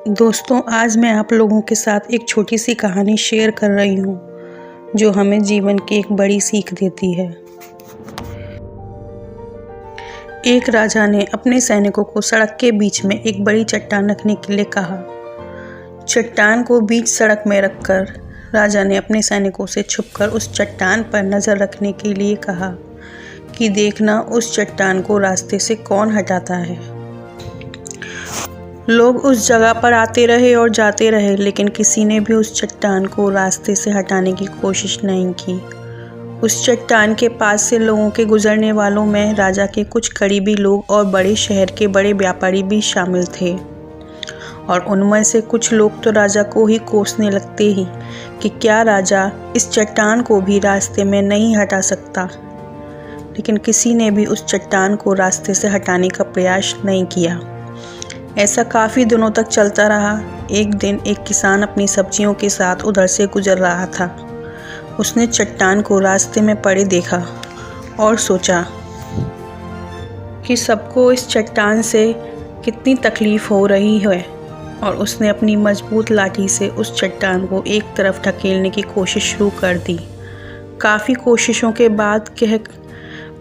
दोस्तों, आज मैं आप लोगों के साथ एक छोटी सी कहानी शेयर कर रही हूँ जो हमें जीवन की एक बड़ी सीख देती है। एक राजा ने अपने सैनिकों को सड़क के बीच में एक बड़ी चट्टान रखने के लिए कहा। चट्टान को बीच सड़क में रखकर राजा ने अपने सैनिकों से छुपकर उस चट्टान पर नज़र रखने के लिए कहा कि देखना उस चट्टान को रास्ते से कौन हटाता है। लोग उस जगह पर आते रहे और जाते रहे, लेकिन किसी ने भी उस चट्टान को रास्ते से हटाने की कोशिश नहीं की। उस चट्टान के पास से लोगों के गुजरने वालों में राजा के कुछ करीबी लोग और बड़े शहर के बड़े व्यापारी भी शामिल थे, और उनमें से कुछ लोग तो राजा को ही कोसने लगते ही कि क्या राजा इस चट्टान को भी रास्ते में नहीं हटा सकता। लेकिन किसी ने भी उस चट्टान को रास्ते से हटाने का प्रयास नहीं किया। ऐसा काफ़ी दिनों तक चलता रहा। एक दिन एक किसान अपनी सब्जियों के साथ उधर से गुजर रहा था। उसने चट्टान को रास्ते में पड़े देखा और सोचा कि सबको इस चट्टान से कितनी तकलीफ़ हो रही है, और उसने अपनी मजबूत लाठी से उस चट्टान को एक तरफ ढकेलने की कोशिश शुरू कर दी। काफ़ी कोशिशों के बाद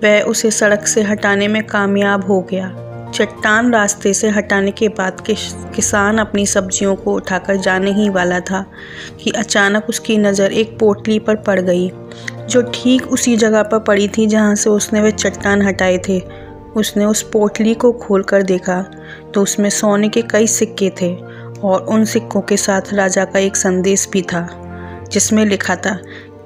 वह उसे सड़क से हटाने में कामयाब हो गया। चट्टान रास्ते से हटाने के बाद किसान अपनी सब्जियों को उठाकर जाने ही वाला था कि अचानक उसकी नज़र एक पोटली पर पड़ गई, जो ठीक उसी जगह पर पड़ी थी जहां से उसने वह चट्टान हटाए थे। उसने उस पोटली को खोलकर देखा तो उसमें सोने के कई सिक्के थे, और उन सिक्कों के साथ राजा का एक संदेश भी था, जिसमें लिखा था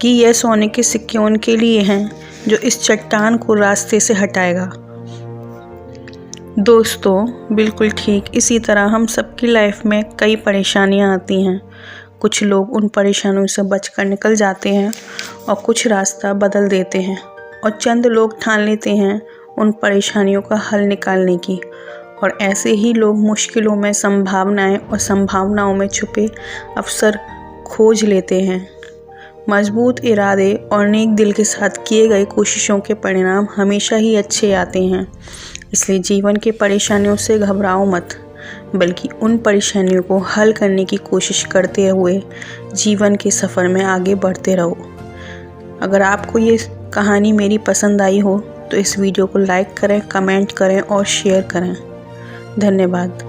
कि यह सोने के सिक्के उनके लिए हैं जो इस चट्टान को रास्ते से हटाएगा। दोस्तों, बिल्कुल ठीक इसी तरह हम सबकी लाइफ में कई परेशानियां आती हैं। कुछ लोग उन परेशानियों से बचकर निकल जाते हैं और कुछ रास्ता बदल देते हैं, और चंद लोग ठान लेते हैं उन परेशानियों का हल निकालने की, और ऐसे ही लोग मुश्किलों में संभावनाएं और संभावनाओं में छुपे अवसर खोज लेते हैं। मजबूत इरादे और नेक दिल के साथ किए गए कोशिशों के परिणाम हमेशा ही अच्छे आते हैं। इसलिए जीवन की परेशानियों से घबराओ मत, बल्कि उन परेशानियों को हल करने की कोशिश करते हुए जीवन के सफ़र में आगे बढ़ते रहो। अगर आपको ये कहानी मेरी पसंद आई हो तो इस वीडियो को लाइक करें, कमेंट करें और शेयर करें। धन्यवाद।